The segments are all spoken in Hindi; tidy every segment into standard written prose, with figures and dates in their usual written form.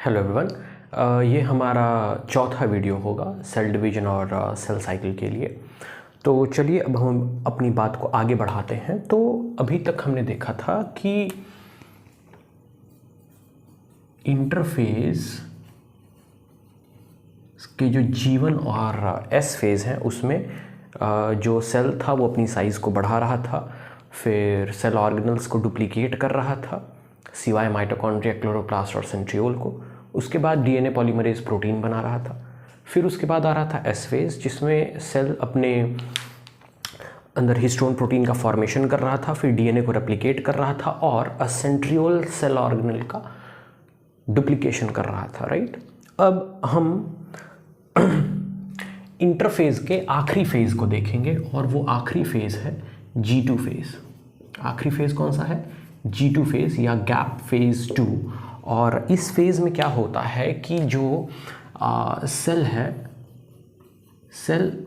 Hello everyone. ये हमारा चौथा वीडियो होगा सेल डिवीजन और सेल साइकिल के लिए। तो चलिए अब हम अपनी बात को आगे बढ़ाते हैं। तो अभी तक हमने देखा था कि इंटरफेज के जो G1 और S फेज़ हैं उसमें जो सेल था वो अपनी साइज़ को बढ़ा रहा था, फिर सेल ऑर्गेनल्स को डुप्लीकेट कर रहा था सिवाय माइटोकॉन्ड्रिया, क्लोरोप्लास्ट और सेंट्रियोल को। उसके बाद डीएनए पॉलीमरेज प्रोटीन बना रहा था। फिर उसके बाद आ रहा था एस फेज़ जिसमें सेल अपने अंदर हिस्टोन प्रोटीन का फॉर्मेशन कर रहा था, फिर डीएनए को रेप्लिकेट कर रहा था और सेंट्रियोल सेल ऑर्गेनल का डुप्लीकेशन कर रहा था। राइट, अब हम इंटरफेज के आखिरी फेज़ को देखेंगे और वो आखिरी फेज़ है G2 फेज़। आखिरी फेज़ कौन सा है? G2 फेज़ या गैप फेज़ 2। और इस फेज़ में क्या होता है कि जो सेल है, cell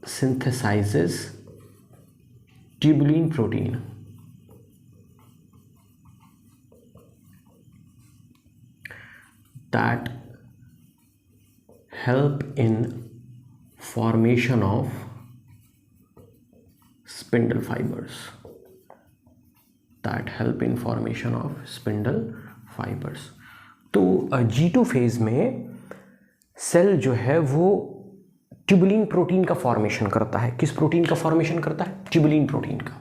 synthesizes tubulin protein that help in formation of spindle fibers, तो G2 फेज़ में सेल जो है वो ट्यूबुलिन प्रोटीन का फॉर्मेशन करता है। किस प्रोटीन का फॉर्मेशन करता है? ट्यूबुलिन प्रोटीन का।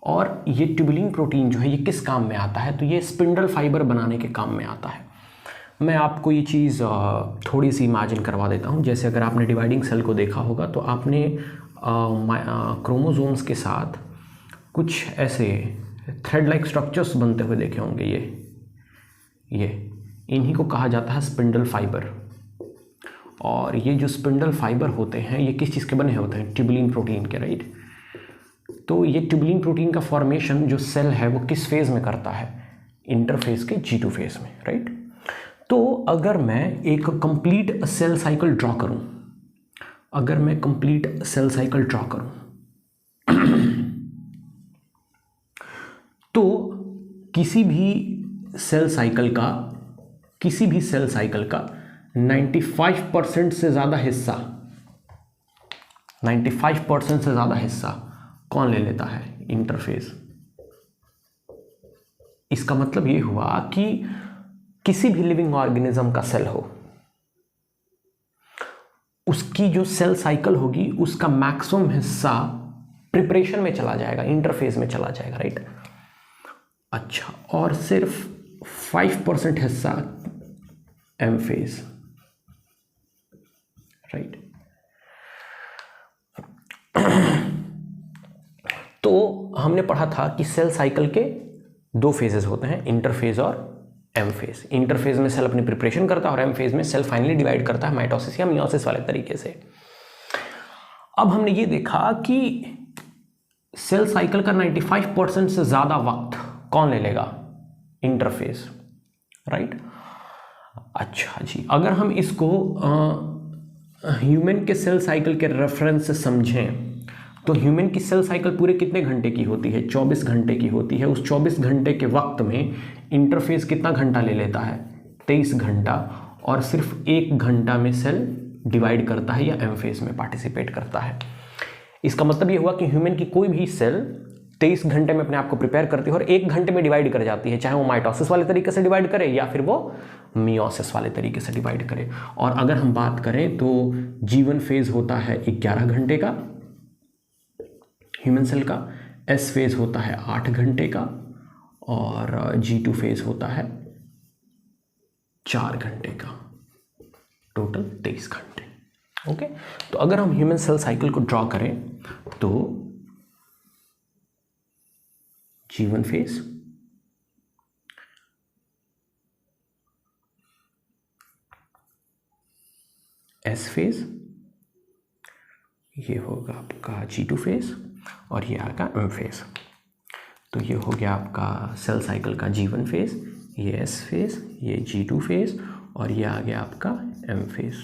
और ये ट्यूबुलिन प्रोटीन जो है ये किस काम में आता है? तो ये स्पिंडल फाइबर बनाने के काम में आता है। मैं आपको ये चीज़ थोड़ी सी इमेजिन करवा देता हूँ। जैसे अगर आपने डिवाइडिंग सेल को देखा होगा तो आपने क्रोमोसोम्स के साथ कुछ ऐसे थ्रेड लाइक स्ट्रक्चर्स बनते हुए देखे होंगे। ये इन्हीं को कहा जाता है स्पिंडल फाइबर। और ये जो स्पिंडल फाइबर होते हैं ये किस चीज़ के बने होते हैं? ट्यूबुलिन प्रोटीन के। राइट, तो ये ट्यूबुलिन प्रोटीन का फॉर्मेशन जो सेल है वो किस फेज़ में करता है? इंटरफेज के G2 फेज़ में। राइट, तो अगर मैं एक कंप्लीट सेल साइकिल ड्रॉ करूं, तो किसी भी सेल साइकिल का 95% से ज़्यादा हिस्सा कौन ले लेता है? इंटरफेज। इसका मतलब ये हुआ कि किसी भी लिविंग ऑर्गेनिज्म का सेल हो, उसकी जो सेल साइकिल होगी उसका मैक्सिमम हिस्सा प्रिपरेशन में चला जाएगा, इंटरफेज में चला जाएगा। राइट, अच्छा, और सिर्फ 5% हिस्सा एम फेज। राइट, तो हमने पढ़ा था कि सेल साइकिल के दो फेजेस होते हैं, इंटरफेज और एम फेज। इंटरफेज में सेल अपनी प्रिपरेशन करता है और एम फेज में सेल फाइनली डिवाइड करता है माइटोसिस या मियोसिस वाले तरीके से। अब हमने ये देखा कि सेल साइकिल का 95% से ज़्यादा वक्त कौन ले लेगा? इंटरफेज। राइट, अच्छा जी, अगर हम इसको ह्यूमन के सेल साइकिल के रेफरेंस से समझें तो ह्यूमन की सेल साइकिल पूरे कितने घंटे की होती है? 24 घंटे की होती है। उस 24 घंटे के वक्त में इंटरफेज कितना घंटा ले लेता है? 23 घंटा। और सिर्फ 1 घंटा में सेल डिवाइड करता है या एम फेज में पार्टिसिपेट करता है। इसका मतलब ये हुआ कि ह्यूमन की कोई भी सेल 23 घंटे में अपने आप को प्रिपेयर करती है और 1 घंटे में डिवाइड कर जाती है, चाहे वो माइटोसिस वाले तरीके से डिवाइड करे या फिर वो मियोसिस वाले तरीके से डिवाइड करे। और अगर हम बात करें तो G1 फेज होता है 11 घंटे का ह्यूमन सेल का, एस फेज होता है 8 घंटे का और G2 फेज होता है 4 घंटे का, टोटल 23 घंटे। ओके, तो अगर हम ह्यूमन सेल साइकिल को ड्रॉ करें तो G1 फेज, एस फेज, ये होगा आपका G2 फेज और ये आएगा एम फेज। तो ये हो गया आपका सेल साइकिल का G1 फेज, ये एस फेज, ये G2 फेज और ये आ गया आपका एम फेज।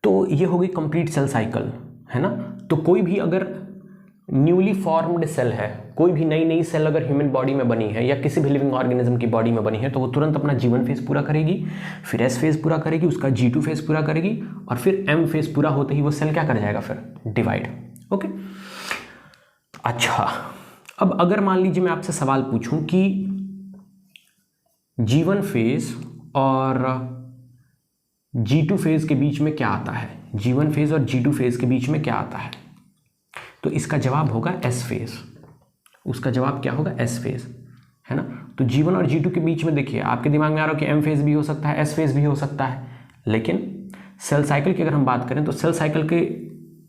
तो ये हो गई कंप्लीट सेल साइकिल, है ना। तो कोई भी अगर न्यूली फॉर्म्ड सेल है, कोई भी नई सेल अगर ह्यूमन बॉडी में बनी है या किसी भी लिविंग ऑर्गेनिज्म की बॉडी में बनी है तो वो तुरंत अपना G1 फेज पूरा करेगी, फिर S फेज पूरा करेगी, उसका G2 फेज पूरा करेगी और फिर M फेज पूरा होते ही वो सेल क्या कर जाएगा, फिर डिवाइड। ओके, अच्छा, अब अगर मान लीजिए मैं आपसे सवाल पूछूं कि G1 फेज और G2 फेज के बीच में क्या आता है, G1 फेज और G2 फेज के बीच में क्या आता है, तो इसका जवाब होगा S फेज। उसका जवाब क्या होगा, S फेज, है ना। तो G1 और G2 के बीच में देखिए आपके दिमाग में आ रहा हो कि M फेज भी हो सकता है, S फेज भी हो सकता है, लेकिन सेल साइकिल की अगर हम बात करें तो सेल साइकिल के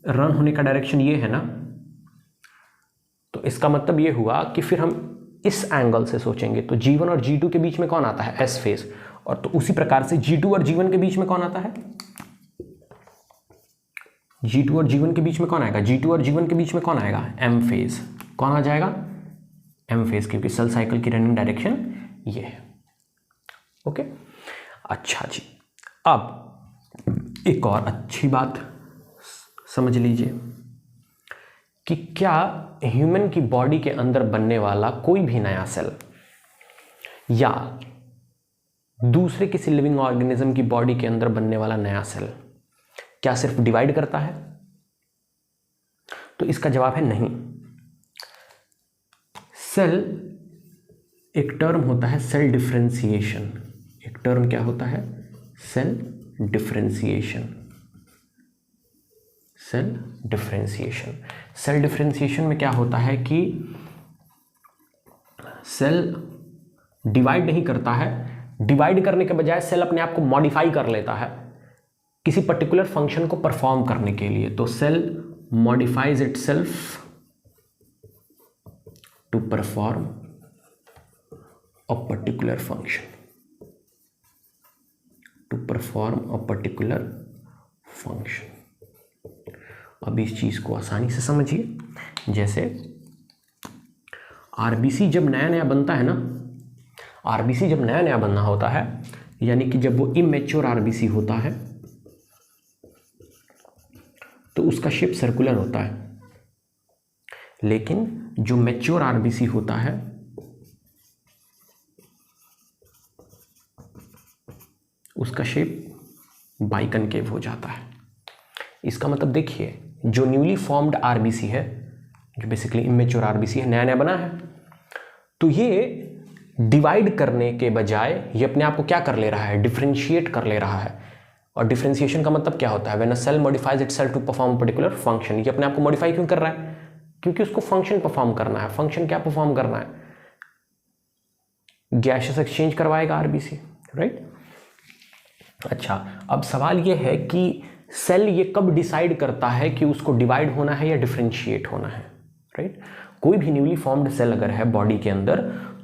रन होने का डायरेक्शन ये है ना, तो इसका मतलब ये हुआ कि फिर हम इस एंगल से सोचेंगे तो G1 और G2 के बीच में कौन आता है, S फेज, और तो उसी प्रकार से G2 और G1 के बीच में कौन आता है, G2 और G1 के बीच में कौन आएगा, G2 और G1 के बीच में कौन आएगा, M फेज। कौन आ जाएगा, M फेज, क्योंकि सेल साइकिल की रनिंग डायरेक्शन ये है। ओके, अच्छा जी, अब एक और अच्छी बात समझ लीजिए कि क्या ह्यूमन की बॉडी के अंदर बनने वाला कोई भी नया सेल या दूसरे किसी लिविंग ऑर्गेनिज्म की बॉडी के अंदर बनने वाला नया सेल क्या सिर्फ डिवाइड करता है, तो इसका जवाब है नहीं। सेल एक टर्म होता है सेल डिफरेंशिएशन, एक टर्म क्या होता है, cell differentiation. Cell differentiation, cell differentiation में क्या होता है कि सेल डिवाइड नहीं करता है, डिवाइड करने के बजाय सेल अपने आप को मॉडिफाई कर लेता है किसी पर्टिकुलर फंक्शन को परफॉर्म करने के लिए। तो cell modifies itself to perform a particular function, to perform a particular function. अब इस चीज को आसानी से समझिए, जैसे आरबीसी जब नया नया बनता है ना, आरबीसी जब नया नया बनना होता है, यानी कि जब वो इमेच्योर आरबीसी होता है तो उसका शेप सर्कुलर होता है, लेकिन जो मैच्योर आरबीसी होता है उसका शेप बाइकनकेव हो जाता है। इसका मतलब देखिए, जो न्यूली फॉर्म्ड आरबीसी है, जो बेसिकली इमेच्योर आरबीसी है, नया नया बना है, तो ये डिवाइड करने के बजाय ये अपने आप को क्या कर ले रहा है, डिफरेंशिएट कर ले रहा है। और डिफरेंशिएशन का मतलब क्या होता है, when a cell modifies itself to perform particular function. ये अपने आप को मॉडिफाई क्यों कर रहा है, क्योंकि उसको फंक्शन परफॉर्म करना है। फंक्शन क्या परफॉर्म करना है, गैसियस एक्सचेंज करवाएगा आरबीसी, राइट। अच्छा, अब सवाल ये है कि सेल ये कब डिसाइड करता है कि उसको डिवाइड होना है या डिफरेंशिएट होना है, राइट। कोई भी न्यूली फॉर्म्ड सेल अगर है बॉडी के अंदर,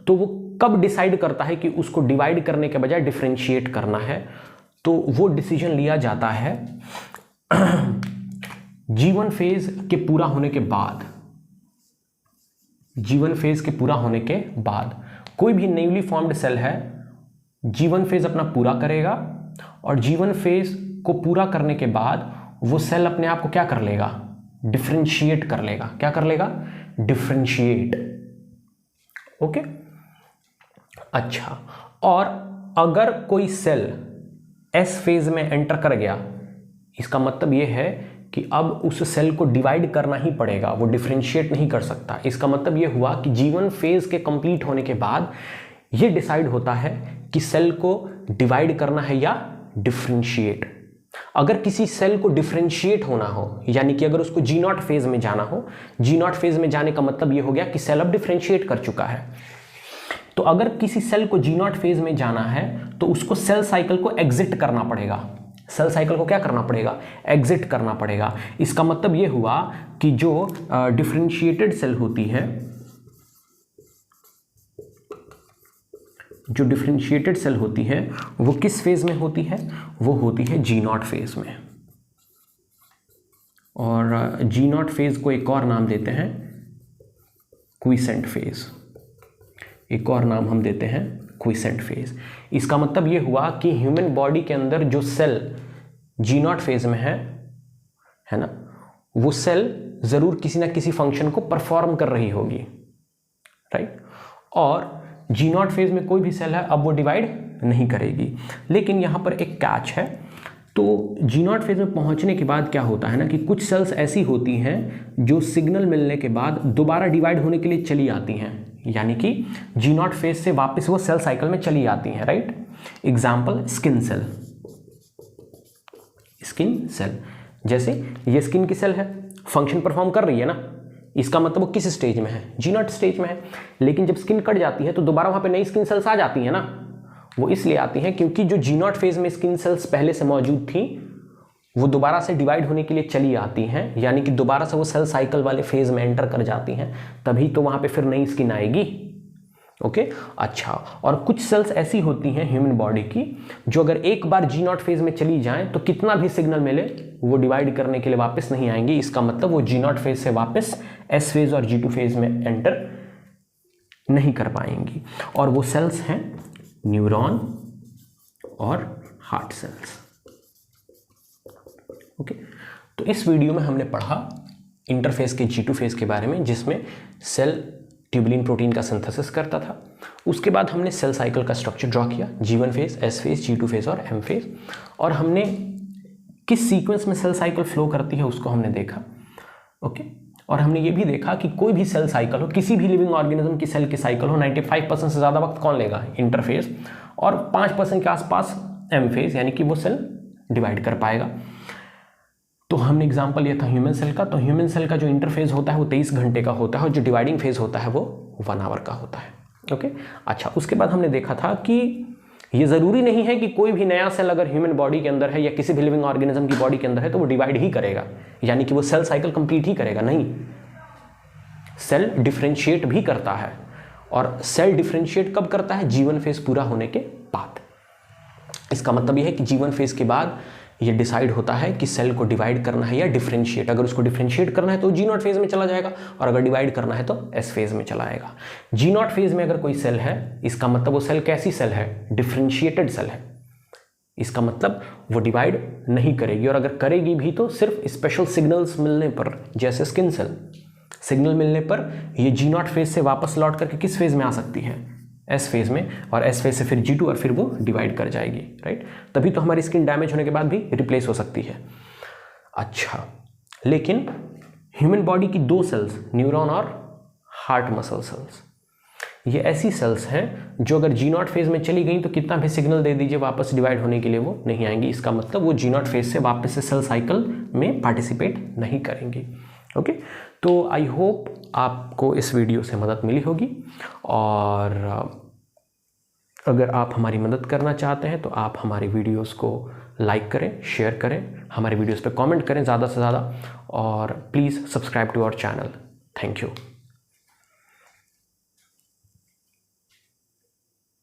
तो वो कब डिसाइड करता है कि उसको डिवाइड करने के बजाय डिफरेंशिएट करना है, तो वो डिसीजन लिया जाता है G1 फेज के पूरा होने के बाद। G1 फेज के पूरा होने के बाद कोई भी न्यूली फॉर्म्ड सेल है, G1 फेज अपना पूरा करेगा और G1 फेज को पूरा करने के बाद वो सेल अपने आप को क्या कर लेगा, डिफरेंशिएट कर लेगा। क्या कर लेगा, डिफरेंशिएट। ओके, अच्छा, और अगर कोई सेल S फेज में एंटर कर गया, इसका मतलब यह है कि अब उस सेल को डिवाइड करना ही पड़ेगा, वो डिफरेंशिएट नहीं कर सकता। इसका मतलब यह हुआ कि G1 फेज के कंप्लीट होने के बाद यह डिसाइड होता है कि सेल को डिवाइड करना है या डिफरेंशिएट। अगर किसी सेल को डिफरेंशिएट होना हो, यानी कि अगर उसको G0 फेज में जाना हो, G0 फेज में जाने का मतलब यह हो गया कि सेल अब डिफरेंशिएट कर चुका है। तो अगर किसी सेल को G0 फेज में जाना है तो उसको सेल साइकिल को एग्जिट करना पड़ेगा। सेल साइकिल को क्या करना पड़ेगा, एग्जिट करना पड़ेगा। इसका मतलब यह हुआ कि जो डिफरेंशिएटेड सेल होती है, जो डिफरेंशिएटेड सेल होती है वो किस फेज में होती है, वो होती है G0 फेज में। और G0 फेज को एक और नाम देते हैं क्विसेंट फेज, एक और नाम हम देते हैं क्विसेंट फेज। इसका मतलब ये हुआ कि ह्यूमन बॉडी के अंदर जो सेल G0 फेज में है ना, वो सेल ज़रूर किसी ना किसी फंक्शन को परफॉर्म कर रही होगी, राइट। और जी नॉट फेज में कोई भी सेल है अब वो डिवाइड नहीं करेगी। लेकिन यहाँ पर एक कैच है, तो जी नॉट फेज में पहुँचने के बाद क्या होता है ना कि कुछ सेल्स ऐसी होती हैं जो सिग्नल मिलने के बाद दोबारा डिवाइड होने के लिए चली आती हैं, यानी कि जी नॉट फेज से वापस वो सेल साइकिल में चली आती हैं, right. Example skin cell, skin cell जैसे ये स्किन की सेल है, फंक्शन परफॉर्म कर रही है ना, इसका मतलब वो किस स्टेज में है, जी नॉट स्टेज में है। लेकिन जब स्किन कट जाती है तो दोबारा वहाँ पे नई स्किन सेल्स आ जाती हैं ना, वो इसलिए आती हैं क्योंकि जो जी नॉट फेज में स्किन सेल्स पहले से मौजूद थी वो दोबारा से डिवाइड होने के लिए चली आती हैं, यानी कि दोबारा से वो सेल साइकिल वाले फेज में एंटर कर जाती हैं, तभी तो वहाँ पे फिर नई स्किन आएगी। ओके अच्छा, और कुछ सेल्स ऐसी होती हैं ह्यूमन बॉडी की जो अगर एक बार जी नॉट फेज में चली जाएं तो कितना भी सिग्नल मिले वो डिवाइड करने के लिए वापस नहीं आएंगी। इसका मतलब वो जी नॉट फेज से वापस एस फेज और जी टू फेज में एंटर नहीं कर पाएंगी। और वो सेल्स हैं न्यूरॉन और हार्ट सेल्स। ओके, तो इस वीडियो में हमने पढ़ा इंटरफेस के जी टू फेज के बारे में, जिसमें सेल ट्यूबुलिन प्रोटीन का सिंथेसिस करता था। उसके बाद हमने सेल साइकिल का स्ट्रक्चर ड्रॉ किया, G1 phase, S phase, G2 phase और M फेज, और हमने किस सीक्वेंस में सेल साइकिल फ्लो करती है उसको हमने देखा। ओके, और हमने ये भी देखा कि कोई भी सेल साइकिल हो, किसी भी लिविंग ऑर्गेनिज्म की सेल की साइकिल हो, 95% से ज़्यादा वक्त कौन लेगा, इंटरफेज, और 5% के आसपास M फेज, यानी कि वो सेल डिवाइड कर पाएगा। तो हमने एग्जांपल लिया था ह्यूमन सेल का, तो ह्यूमन सेल का जो इंटरफेज होता है वो 23 घंटे का होता है और जो डिवाइडिंग फेज होता है वो 1 आवर का होता है। ओके अच्छा, उसके बाद हमने देखा था कि ये ज़रूरी नहीं है कि कोई भी नया सेल अगर ह्यूमन बॉडी के अंदर है या किसी भी लिविंग ऑर्गेनिज्म की बॉडी के अंदर है तो वो डिवाइड ही करेगा, यानी कि वो सेल साइकिल कंप्लीट ही करेगा। नहीं, सेल डिफ्रेंशिएट भी करता है, और सेल डिफ्रेंशिएट कब करता है, G1 फेज पूरा होने के बाद। इसका मतलब यह है कि G1 फेज के बाद ये डिसाइड होता है कि सेल को डिवाइड करना है या डिफरेंशिएट। अगर उसको डिफरेंशिएट करना है तो जी नॉट फेज में चला जाएगा, और अगर डिवाइड करना है तो एस फेज में चला आएगा। जी नॉट फेज में अगर कोई सेल है, इसका मतलब वो सेल कैसी सेल है, डिफरेंशिएटेड सेल है। इसका मतलब वो डिवाइड नहीं करेगी, और अगर करेगी भी तो सिर्फ स्पेशल सिग्नल्स मिलने पर, जैसे स्किन सेल, सिग्नल मिलने पर ये जी नॉट फेज से वापस लौट करके किस फेज में आ सकती है, एस फेज में, और एस फेज से फिर G2 और फिर वो डिवाइड कर जाएगी, राइट। तभी तो हमारी स्किन डैमेज होने के बाद भी रिप्लेस हो सकती है। अच्छा, लेकिन ह्यूमन बॉडी की 2 सेल्स, न्यूरॉन और हार्ट मसल सेल्स, ये ऐसी सेल्स हैं जो अगर जी नॉट फेज में चली गई तो कितना भी सिग्नल दे दीजिए वापस डिवाइड होने के लिए वो नहीं आएंगी। इसका मतलब वो जी नॉट फेज से वापस से सेल साइकिल में पार्टिसिपेट नहीं करेंगी। ओके, तो आई होप आपको इस वीडियो से मदद मिली होगी, और अगर आप हमारी मदद करना चाहते हैं तो आप हमारी वीडियोस को लाइक करें, शेयर करें, हमारे वीडियोस पे कमेंट करें ज़्यादा से ज़्यादा, और please subscribe to our channel. Thank you.